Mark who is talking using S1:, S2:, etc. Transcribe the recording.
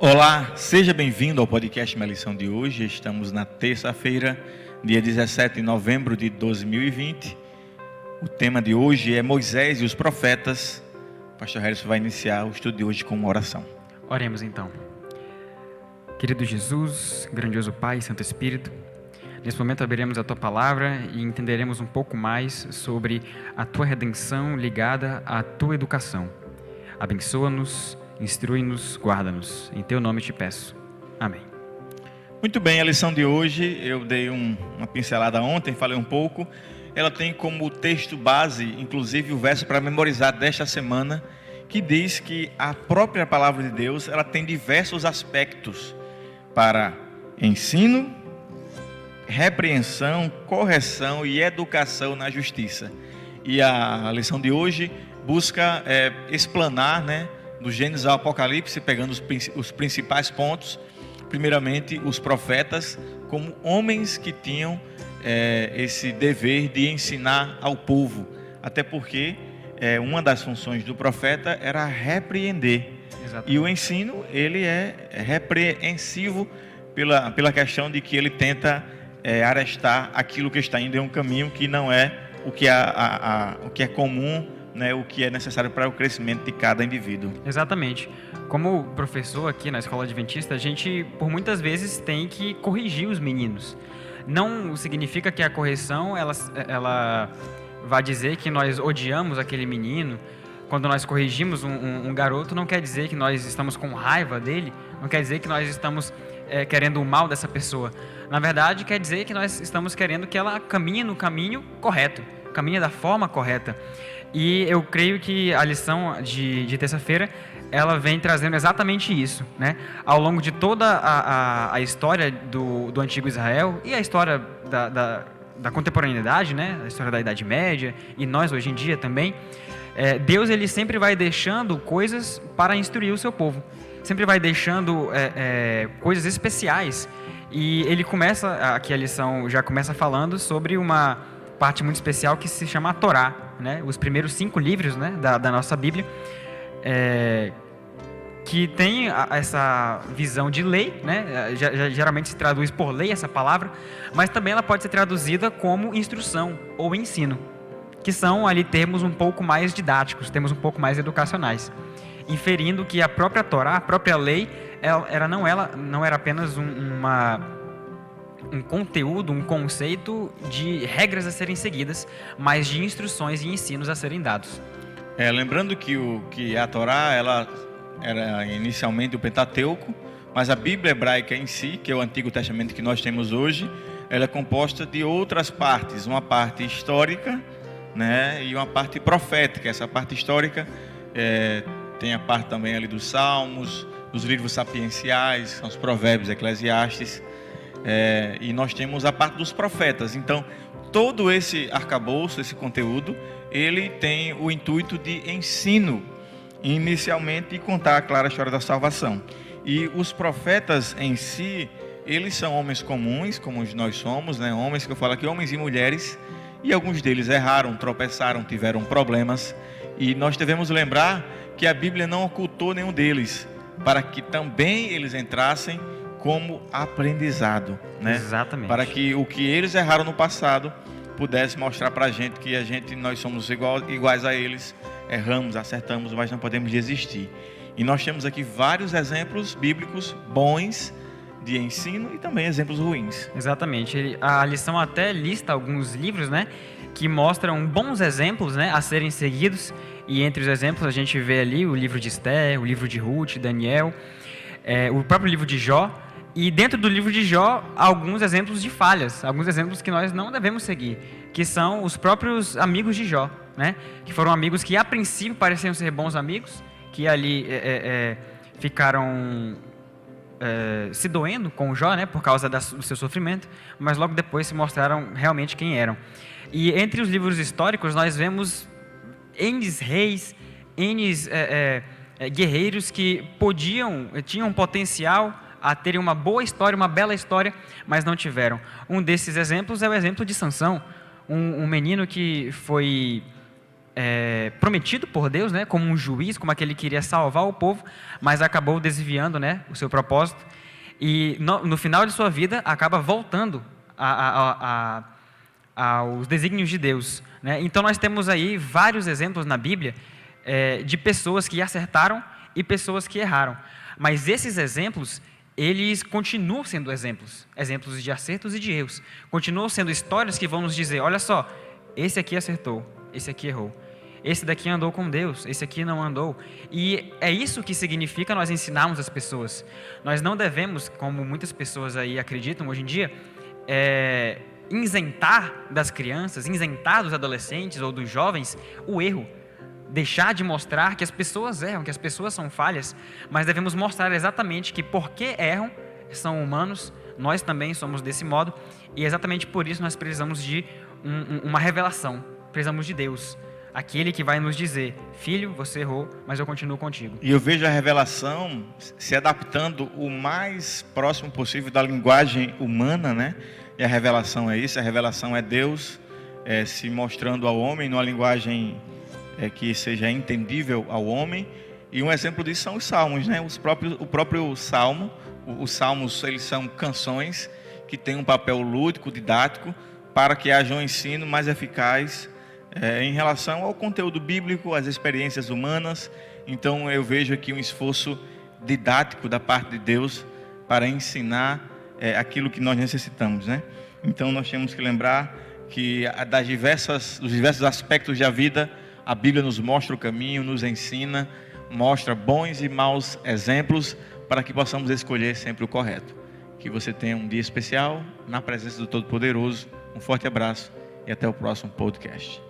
S1: Olá, seja bem-vindo ao podcast Minha Lição de hoje. Estamos na terça-feira, dia 17 de novembro de 2020. O tema de hoje é Moisés e os profetas. O pastor Harrison vai iniciar o estudo de hoje com uma oração.
S2: Oremos então. Querido Jesus, grandioso Pai, Santo Espírito, nesse momento abriremos a Tua Palavra e entenderemos um pouco mais sobre a Tua redenção ligada à Tua educação. Abençoa-nos, instrui-nos, guarda-nos. Em Teu nome te peço. Amém.
S1: Muito bem, a lição de hoje, eu dei uma pincelada ontem, falei um pouco. Ela tem como texto base, inclusive, o verso para memorizar desta semana, que diz que a própria palavra de Deus, ela tem diversos aspectos para ensino, repreensão, correção e educação na justiça. E a lição de hoje busca explanar, do Gênesis ao Apocalipse, pegando os principais pontos. Primeiramente, os profetas como homens que tinham esse dever de ensinar ao povo, até porque uma das funções do profeta era repreender. Exatamente. E o ensino, ele é repreensivo pela questão de que ele tenta arestar aquilo que está indo em um caminho que não é o que é comum, o que é necessário para o crescimento de cada indivíduo.
S2: Exatamente. Como professor aqui na Escola Adventista, a gente, por muitas vezes, tem que corrigir os meninos. Não significa que a correção, ela vai dizer que nós odiamos aquele menino. Quando nós corrigimos um garoto, não quer dizer que nós estamos com raiva dele, não quer dizer que nós estamos querendo o mal dessa pessoa. Na verdade, quer dizer que nós estamos querendo que ela caminhe no caminho correto, caminhe da forma correta. E eu creio que a lição de terça-feira, ela vem trazendo exatamente isso, Ao longo de toda a história do Antigo Israel e a história da contemporaneidade, A história da Idade Média e nós hoje em dia também, Deus ele sempre vai deixando coisas para instruir o seu povo. Sempre vai deixando coisas especiais. E ele começa, aqui a lição já começa falando sobre uma parte muito especial que se chama a Torá, Os primeiros 5 livros, da nossa Bíblia, que tem essa visão de lei, geralmente se traduz por lei essa palavra, mas também ela pode ser traduzida como instrução ou ensino, que são ali termos um pouco mais didáticos, termos um pouco mais educacionais, inferindo que a própria Torá, a própria lei, ela não era apenas um conteúdo, um conceito de regras a serem seguidas, mas de instruções e ensinos a serem dados.
S1: Lembrando que a Torá, ela era inicialmente o Pentateuco, mas a Bíblia hebraica em si, que é o Antigo Testamento que nós temos hoje, ela é composta de outras partes, uma parte histórica, e uma parte profética. Essa parte histórica tem a parte também ali dos Salmos, dos livros sapienciais, são os Provérbios, Eclesiastes, e nós temos a parte dos profetas. Então, todo esse arcabouço, esse conteúdo, ele tem o intuito de ensino, inicialmente, e contar a clara história da salvação. E os profetas em si, eles são homens comuns, como nós somos, homens que eu falo aqui, homens e mulheres, e alguns deles erraram, tropeçaram, tiveram problemas, e nós devemos lembrar que a Bíblia não ocultou nenhum deles, para que também eles entrassem como aprendizado,
S2: Exatamente.
S1: Para que o que eles erraram no passado pudesse mostrar para a gente que nós somos iguais a eles, erramos, acertamos, mas não podemos desistir. E nós temos aqui vários exemplos bíblicos bons de ensino e também exemplos ruins.
S2: Exatamente. A lição até lista alguns livros, que mostram bons exemplos, a serem seguidos. E entre os exemplos a gente vê ali o livro de Esther, o livro de Ruth, Daniel, o próprio livro de Jó. E dentro do livro de Jó, alguns exemplos de falhas, alguns exemplos que nós não devemos seguir, que são os próprios amigos de Jó, que foram amigos que a princípio pareciam ser bons amigos, que ali ficaram se doendo com Jó, por causa do seu sofrimento, mas logo depois se mostraram realmente quem eram. E entre os livros históricos nós vemos N reis, N guerreiros que tinham potencial a terem uma boa história, uma bela história, mas não tiveram. Um desses exemplos é o exemplo de Sansão, um menino que foi prometido por Deus, né, como um juiz, como aquele que iria salvar o povo, mas acabou desviando, né, o seu propósito. E no final de sua vida, acaba voltando aos desígnios de Deus, né? Então, nós temos aí vários exemplos na Bíblia de pessoas que acertaram e pessoas que erraram. Mas esses exemplos, eles continuam sendo exemplos de acertos e de erros. Continuam sendo histórias que vão nos dizer, olha só, esse aqui acertou, esse aqui errou. Esse daqui andou com Deus, esse aqui não andou. E é isso que significa nós ensinarmos as pessoas. Nós não devemos, como muitas pessoas aí acreditam hoje em dia, isentar das crianças, isentar dos adolescentes ou dos jovens o erro. Deixar de mostrar que as pessoas erram, que as pessoas são falhas, mas devemos mostrar exatamente que porque erram, são humanos, nós também somos desse modo, e exatamente por isso nós precisamos de uma revelação, precisamos de Deus. Aquele que vai nos dizer, filho, você errou, mas eu continuo contigo.
S1: E eu vejo a revelação se adaptando o mais próximo possível da linguagem humana, né? E a revelação é isso, a revelação é Deus se mostrando ao homem numa linguagem que seja entendível ao homem. E um exemplo disso são os salmos, né? O próprio salmo, os salmos, eles são canções que têm um papel lúdico, didático, para que haja um ensino mais eficaz em relação ao conteúdo bíblico, às experiências humanas. Então eu vejo aqui um esforço didático da parte de Deus para ensinar aquilo que nós necessitamos, né? Então nós temos que lembrar que dos diversos aspectos da vida, a Bíblia nos mostra o caminho, nos ensina, mostra bons e maus exemplos para que possamos escolher sempre o correto. Que você tenha um dia especial na presença do Todo-Poderoso. Um forte abraço e até o próximo podcast.